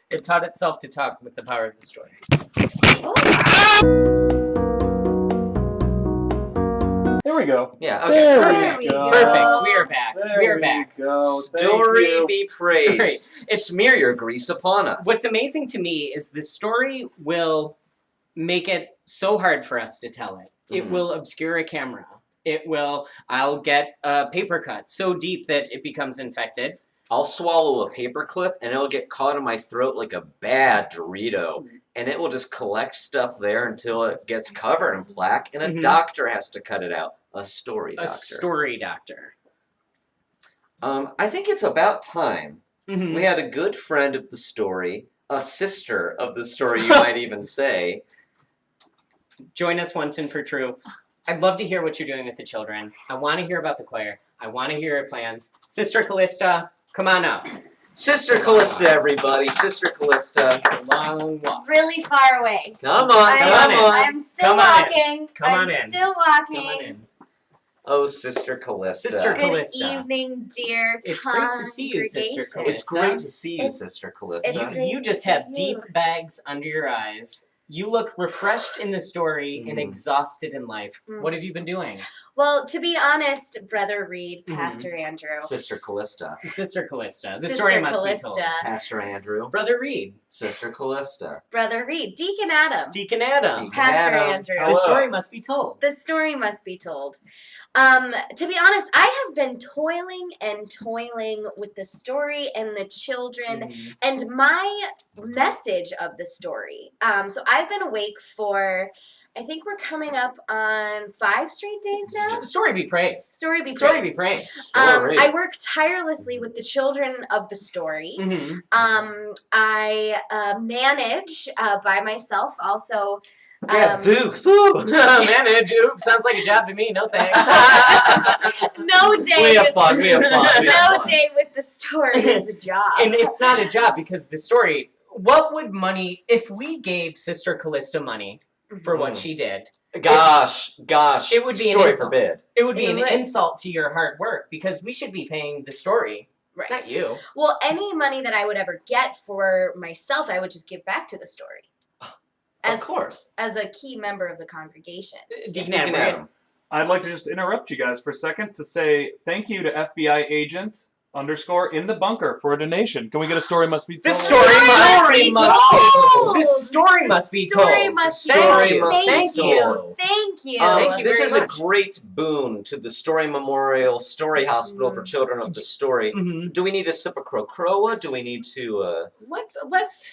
It taught itself to talk with the power of the story. There we go. Yeah, okay. Perfect. We are back. We are back. Story be praised. Smear your grease upon us. What's amazing to me is the story will make it so hard for us to tell it. It will obscure a camera. I'll get a paper cut so deep that it becomes infected. I'll swallow a paper clip and it'll get caught in my throat like a bad Dorito. And it will just collect stuff there until it gets covered in plaque, and a doctor has to cut it out. A story doctor. A story doctor. I think it's about time. We had a good friend of the story, a sister of the story, you might even say. Join us once and for true. I'd love to hear what you're doing with the children. I want to hear about the choir. I want to hear your plans. Sister Calista, come on up. Sister Calista, everybody. Sister Calista. It's a long walk. It's really far away. Come on, come on. I'm still walking. I'm still walking. Come on in. Oh, Sister Calista. Sister Good Calista. evening, dear It's great to see you, Sister Calista. It's great to see you, Sister Calista. You just have deep bags under your eyes. You look refreshed in the story and exhausted in life. What have you been doing? Well, to be honest, Brother Reid, Pastor Andrew. Sister Calista. Sister Calista. The Sister story must Calista. be told. Pastor Andrew. Brother Reid. Sister Calista. Brother Reid. Deacon Adam. Deacon Adam. Deacon Pastor Adam. Andrew. The story must be told. The story must be told. To be honest, I have been toiling with the story and the children and my message of the story. So I've been awake for, I think we're coming up on 5 straight days now. Story be praised. Story be Story praised. be praised. I work tirelessly with the children of the story. I manage by myself also. Zooks. Manage. Oops, sounds like a job to me. No thanks. No day. We have fun. No day with the story is a job. And it's not a job because the story. What would money if we gave Sister Calista money for what she did? Gosh. It would be story an insult. forbid. It would be an insult to your hard work because we should be paying the story, not you. Well, any money that I would ever get for myself, I would just give back to the story. Of course. As a key member of the congregation. Deacon Adam. I'd like to just interrupt you guys for a second to say thank you to FBI agent _ in the bunker for a donation. Can we get a story must be told? The story must be told. Thank you. Thank you. This very is much. a great boon to the Story Memorial Story Hospital for Children of the Story. Do we need to sip a crow-croa? Do we need to... Let's...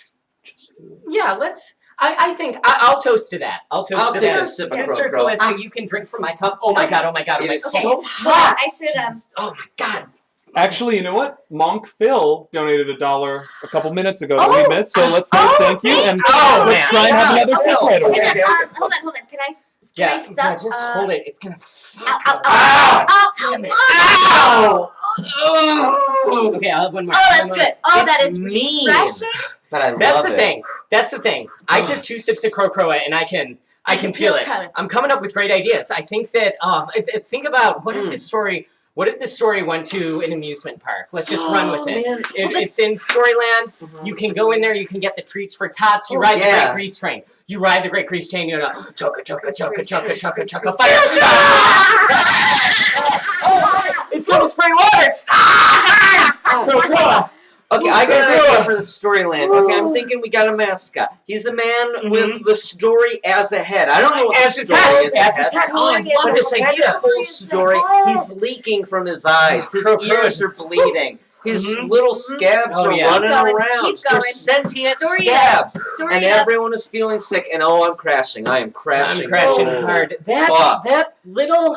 I think I'll toast to that. I'll toast to that. Sip of Sister crow-croa. Calista, you can drink from my cup. Oh my god. It is Okay. so hot. I should Oh my god. Actually, you know what? Monk Phil donated $1 a couple minutes ago that we missed, so let's say thank you, and let's try and have another sip right away. Hold on. Can I sup? Just hold it. It's gonna. Damn it. Ow! Okay, I'll have one more. Oh, that's good. Oh, that is mean. refreshing. But I love That's the it. thing. That's the thing. I took 2 sips of Crow and I can feel it. I'm coming up with great ideas. I think that think about what if this story went to an amusement park? Let's just run with it. Man. It's in Storyland. You can go in there. You can get the treats for tots. You ride the Great Grease Train. You ride the Great Grease Train. You know, chugga chugga chugga chugga chugga chugga fire. It's gonna spray water. Okay, I got an idea for the Storyland. Okay, I'm thinking we got a mascot. He's a man with the story as a head. I don't know what the story is. As his head. Oh, I love this idea. His whole story. He's leaking from his eyes. His ears are bleeding. His little scabs are running around. They're sentient scabs. And everyone is feeling sick. And I'm crashing. I am crashing. I'm crashing hard. That little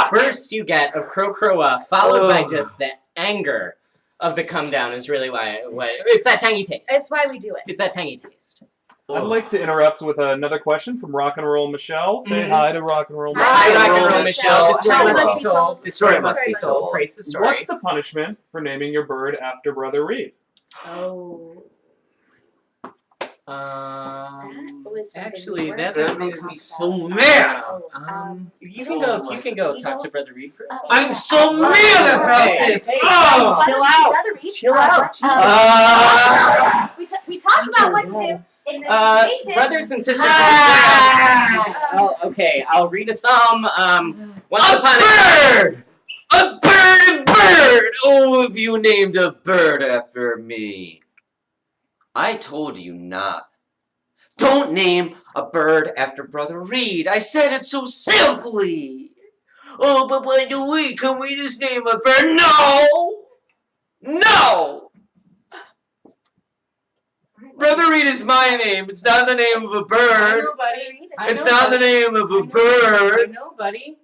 burst you get of Crow, followed by just the anger of the come down is really why it's that tangy taste. It's why we do it. It's that tangy taste. I'd like to interrupt with another question from Rock and Roll Michelle. Say hi to Rock and Roll Michelle. Hi, Rock and Roll Michelle. The story must must be told. The story must be told. Trace the story. What's the punishment for naming your bird after Brother Reid? Oh. Actually, that makes me so mad. You can go talk to Brother Reid for a second. I'm so mad about this. Chill out. Chill out. We talked about what to do in this situation. Brothers and sisters. Okay, I'll read a psalm. Once upon a bird! A bird! Oh, if you named a bird after me. I told you not. Don't name a bird after Brother Reid. I said it so simply. Oh, but by the way, can we just name a bird? No! No! Brother Reid is my name. It's not the name of a bird. I know, buddy. It's not the name of a bird. I know, buddy.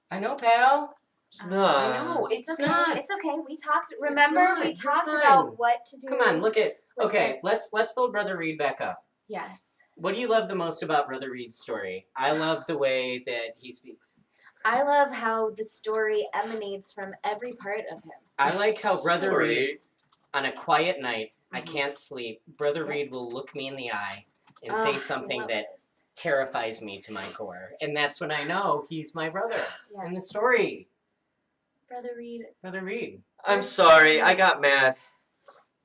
I know, pal. It's not. I know. It's okay. not. It's okay. We talked. Remember, we talked You're about fine. what to do. Come on, look at. Okay, let's build Brother Reid back up. Yes. What do you love the most about Brother Reid's story? I love the way that he speaks. I love how the story emanates from every part of him. I like how Brother Reid, on a quiet night, I can't sleep, Brother Reid will look me in the eye and say something that terrifies me to my core. And that's when I know he's my brother in the story. Brother Reid. Brother Reid. I'm sorry, I got mad.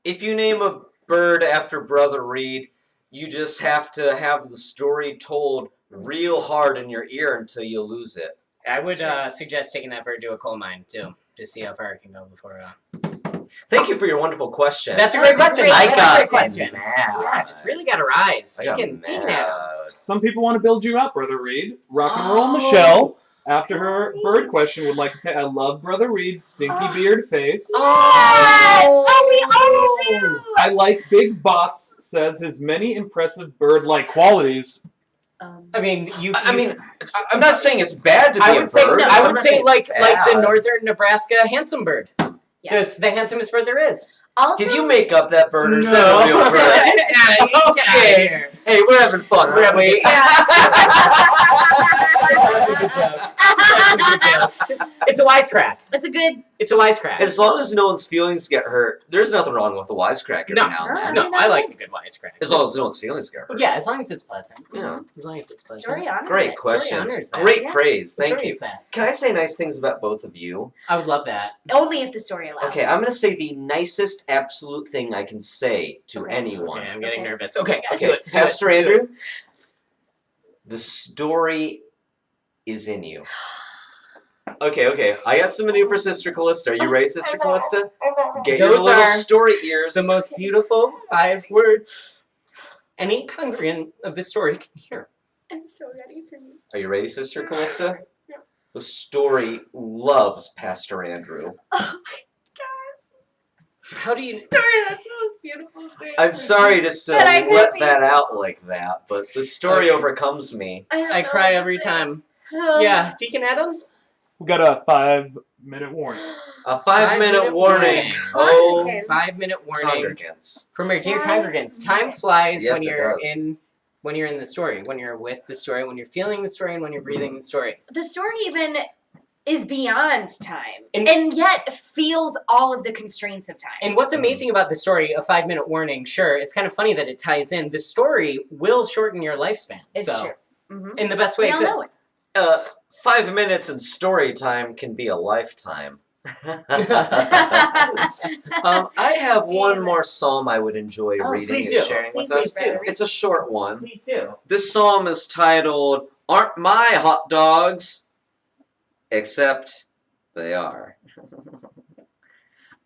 If you name a bird after Brother Reid, you just have to have the story told real hard in your ear until you lose it. I would suggest taking that bird to a coal mine, too, to see how far it can go before... Thank you for your wonderful question. That's a great question. I got question. mad. Yeah, just really got to rise. I got mad. Some people want to build you up, Brother Reid. Rock and Roll Michelle, after her bird question, would like to say, I love Brother Reid's stinky beard face. Yes! Oh, we all do! I like Big Bots says his many impressive bird-like qualities. I'm not saying it's bad to be a bird. I would say like the northern Nebraska handsome bird. Yes. The handsomest bird there is. Also, did you make up that bird or is that a real bird? Okay. Hey, we're having fun, aren't we? It's a wisecrack. It's a good... It's a wisecrack. As long as no one's feelings get hurt, there's nothing wrong with a wisecrack every now and then. No, I like a good wisecrack. As long as no one's feelings get hurt. Yeah, as long as it's pleasant. Yeah. As long as it's pleasant. Story honors Great it. questions. Great praise. Thank you. That. Can I say nice things about both of you? I would love that. Only if the story allows. Okay, I'm going to say the nicest absolute thing I can say to anyone. Okay, I'm getting nervous. Okay, okay. Pastor Andrew, the story is in you. Okay. I got some new for Sister Calista. Are you ready, Sister Calista? Get your little story ears. The most beautiful 5 words any congregant of this story can hear. I'm so ready for you. Are you ready, Sister Calista? Yeah. The story loves Pastor Andrew. Oh my God. How do you... Story, that's the most beautiful thing. I'm sorry just to let that out like that, but the story overcomes me. I cry every time. Yeah, Deacon Adam? We got a 5 5-minute warning. A 5-minute warning. Oh, Congregants. 5-minute warning Congregants. from our dear 5 congregants. Time minutes. flies Yes, when it you're does. when you're in the story, when you're with the story, when you're feeling the story, and when you're breathing the story. The story even is beyond time, And- and yet feels all of the constraints of time. And what's amazing about the story, a 5-minute warning, sure, it's kind of funny that it ties in. The story will shorten your lifespan. It's so, true. Mm-hmm. in the best way We it all could. know it. 5 minutes in story time can be a lifetime. I have one Amen. more psalm I would enjoy Oh, reading please and do. sharing with Please us. do, brother. It's a short one. Please do. This psalm is titled, Aren't My Hot Dogs? Except they are.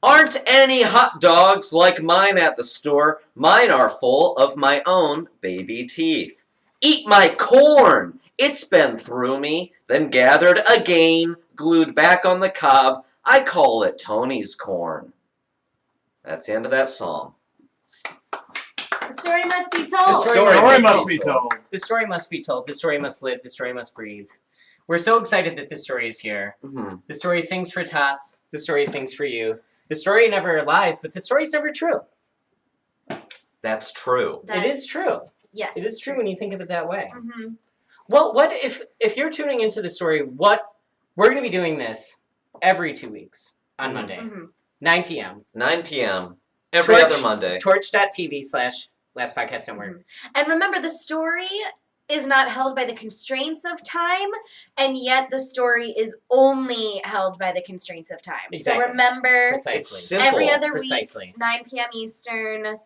Aren't any hot dogs like mine at the store? Mine are full of my own baby teeth. Eat my corn! It's been through me, then gathered again, glued back on the cob. I call it Tony's corn. That's the end of that psalm. The story must be The told. story Story must must be be told. The story must be told. The story must live. The story must breathe. We're so excited that this story is here. Mhm. The story sings for Tots. The story sings for you. The story never lies, but the story's never true. That's true. It is true. Yes. It is true when you think of it that way. Mm-hmm. Well, what if you're tuning into the story, we're going to be doing this every 2 weeks on Monday, Mm-hmm. 9 p.m. 9 p.m. every Torch- other Monday. Torch.tv/Last Podcast Network. And remember, the story is not held by the constraints of time, and yet the story is only held by the constraints of time. Exactly. So remember, It's Precisely. simple. every other Precisely. week, 9 p.m. Eastern.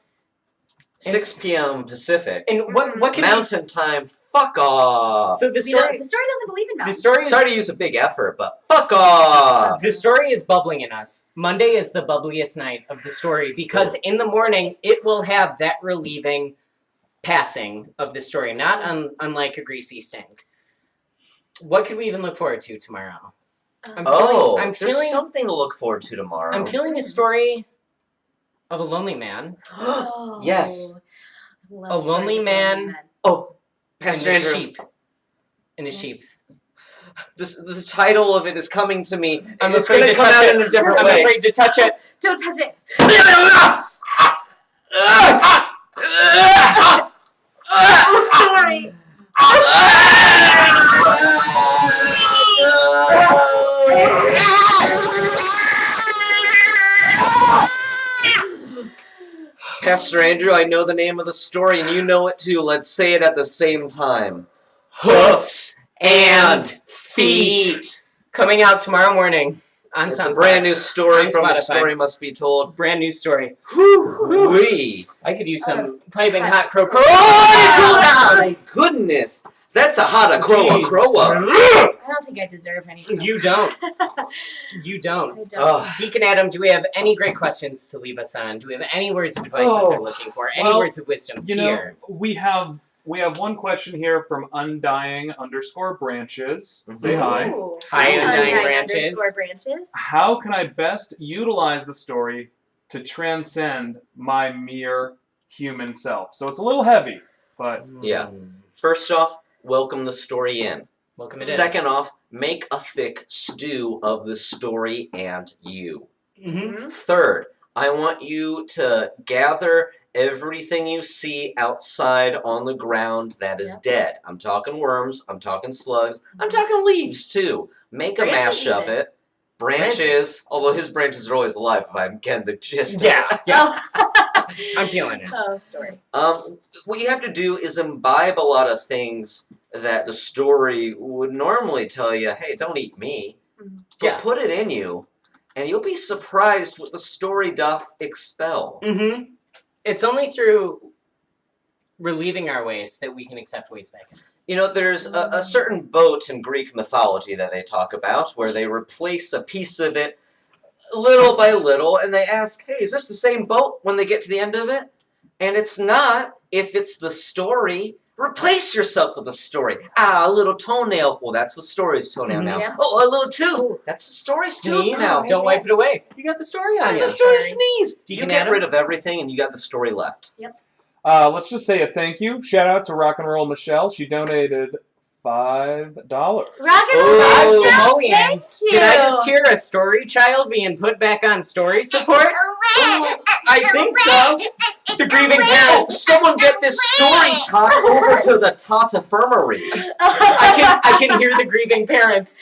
6 p.m. Pacific. And what can Mountain time, fuck off. So the We don't- story the story doesn't believe in the mountains. story is, Sorry to use a big effort, but fuck off. the story is bubbling in us. Monday is the bubbliest night of the story because in the morning it will have that relieving passing of the story, not unlike a greasy stink. What could we even look forward to tomorrow? I'm There's feeling something to look forward to tomorrow. I'm feeling a story of a lonely man. Oh, Yes. I love A lonely stories of man. Oh, Pastor and a Andrew, sheep. And a Yes. sheep. the title of it is coming to me. I'm It's afraid going to to come touch out it. in a different I'm way. afraid to touch it. Don't touch it. Oh, sorry. Pastor Andrew, I know the name of the story and you know it too. Let's say it at the same time. Hoofs and feet. Coming out tomorrow morning on It's SoundCloud. a brand new story On from The Spotify. Story Must Be Told. Brand new story. Whoo-wee. I could use some piping hot crow. Oh my goodness! That's a hot a crow a crow up. I don't think I deserve anything. You don't. You don't. I don't. Oh, Deacon Adam, do we have any great questions to leave us on? Do we have any words of advice that they're looking for? Any well, words of wisdom? You Fear? know, we have one question here from undying_branches. Say hi. Ooh. Hi, Undying Undying Branches. underscore branches. How can I best utilize the story to transcend my mere human self? So it's a little heavy, but Yeah. First off, welcome the story in. Welcome it Second off, make a thick stew of the story and you. in. Mm-hmm. Third, I want you to gather everything you see outside on the ground that is Yep. dead. I'm talking worms, I'm talking slugs, I'm talking leaves too. Make a Branches mash of even. it. Branches, although his branches are always alive if I'm getting the gist of Yeah, it. yeah. Oh. I'm feeling it. Oh, story. What you have to do is imbibe a lot of things that the story would normally tell you, hey, don't eat me. Mhm. But Yeah. put it in you, and you'll be surprised what the story doth expel. Mm-hmm. It's only through relieving our waste that we can accept waste back in. You know, there's a certain boat in Greek mythology that they talk about where they replace a piece of it little by little, and they ask, hey, is this the same boat when they get to the end of it? And it's not if it's the story. Replace yourself with the story. Ah, a little toenail. Well, that's the story's toenail now. Yeah. Oh, a little tooth. That's the story's tooth Sneeze, now. don't wipe it away. You got the story on That's you. the story's Sorry. sneeze. Deacon You get Adam? rid of everything, and you got the story left. let's just say a thank you. Shout out to Rock and Roll Michelle. She donated $5. Rock and Oh, roll show. simoleons. Thank Did I you. just hear a story child being put back on story support? I think so. The grieving parents. Someone get this story tot over to the Tot Infirmary. I can hear the grieving parents.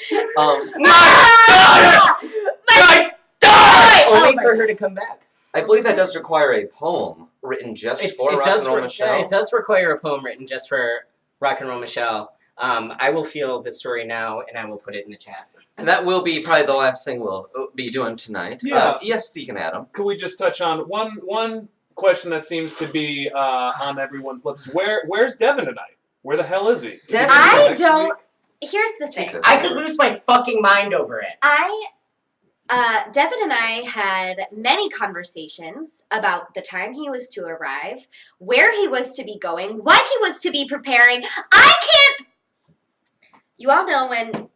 My Die! Only for her to come back. I believe that does require a poem written just for Rock and Roll Michelle. It does require a poem written just for Rock and Roll Michelle. I will feel the story now, and I will put it in the chat. And that will be probably the last thing we'll be doing tonight. Yeah. Yes, Deacon Adam. Could we just touch on one question that seems to be on everyone's lips? Where's Devin tonight? Where the hell is he? Devin- I Next don't. week? Here's the thing. this. I could lose my fucking mind over it. Devin and I had many conversations about the time he was to arrive, where he was to be going, what he was to be preparing. I can't. You all know when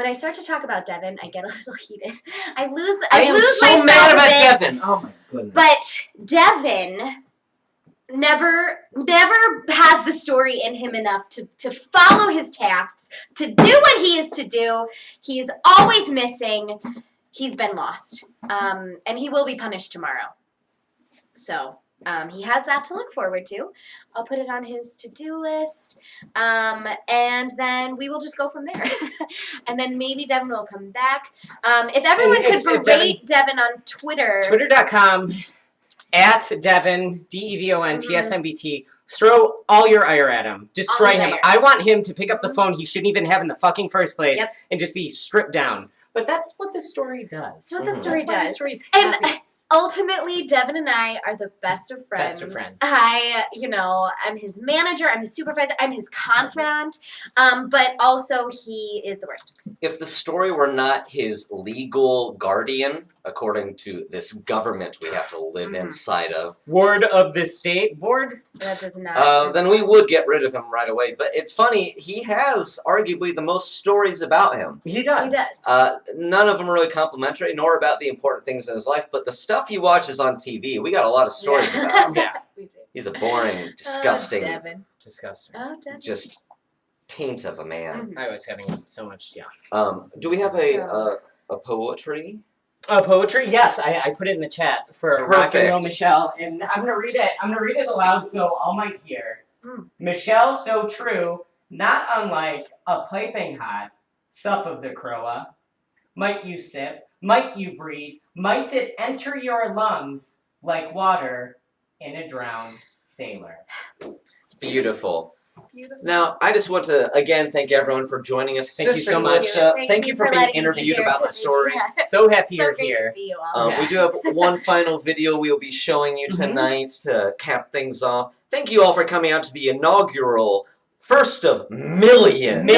I start to talk about Devin, I get a little heated. I lose am myself so mad a about bit. Devin. Oh my goodness. But Devin never has the story in him enough to follow his tasks, to do what he is to do. He's always missing. He's been lost. And he will be punished tomorrow. So he has that to look forward to. I'll put it on his to-do list. And then we will just go from there. And then maybe Devin will come back. If everyone And could if berate Devin on Twitter. Twitter.com at Devin, DEVON, TSMBT. Throw all your ire at him. Destroy All his him. ire. I want him to pick up the phone he shouldn't even have in the fucking first place Yep. and just be stripped down. But that's what the story does. That's what the story That's why the does. story's And happy. ultimately, Devin and I are the best of friends. Best of friends. I'm his manager, I'm his supervisor, I'm his confidant, but also he is the worst. If the story were not his legal guardian, according to this government we have to live inside of, Ward of the state. Ward? That does not. then we would get rid of him right away. But it's funny, he has arguably the most stories about him. He does. He does. None of them are really complimentary, nor about the important things in his life, but the stuff he watches on TV, we got a lot of stories about him. Yeah. We do. He's a boring, disgusting, Devin. Disgusting. Oh, Devin. just taint of a man. I was having so much, yeah. Do we have a poetry? Oh, poetry? Yes, I put it in the chat for Rock and Roll Perfect. Michelle, and I'm gonna read it. I'm gonna read it aloud so all might hear. Michelle, so true, not unlike a piping hot sup of the croa. Might you sip? Might you breathe? Might it enter your lungs like water in a drowned sailor? Beautiful. Beautiful. Now, I just want to, again, thank everyone for joining us. Thank you Sister so much. Calista, Thank thank you you for for being letting me interviewed hear about the it. story. Yeah. So happy So you're great here. to see you all. Yeah. We do have one final video we'll be showing you tonight to cap things off. Thank you all for coming out to the inaugural first of millions.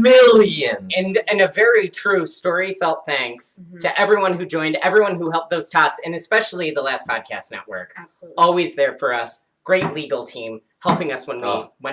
Millions. And a very true story felt thanks to everyone who joined, everyone who helped those tots, and especially the Last Podcast Network. Absolutely. Always there for us. Great legal team helping us when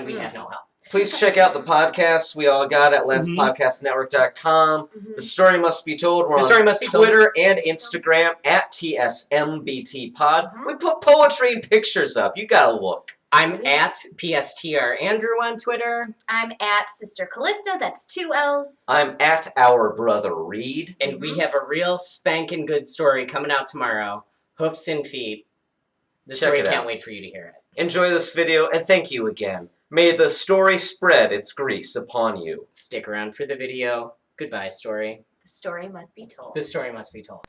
we had no help. Please check out the podcasts we all got at lastpodcastnetwork.com. The Story Must Be Told. We're The Story on Must Be Told. Twitter and Instagram at TSMBTpod. We put poetry and pictures up. You gotta look. I'm at PSTR Andrew on Twitter. I'm at Sister Calista, that's 2 L's. I'm at Our Brother Reid. And we have a real spanking good story coming out tomorrow. Hoofs and Feet. The Check story it can't out. wait for you to hear it. Enjoy this video, and thank you again. May the story spread its grease upon you. Stick around for the video. Goodbye, story. The story must be told. The story must be told.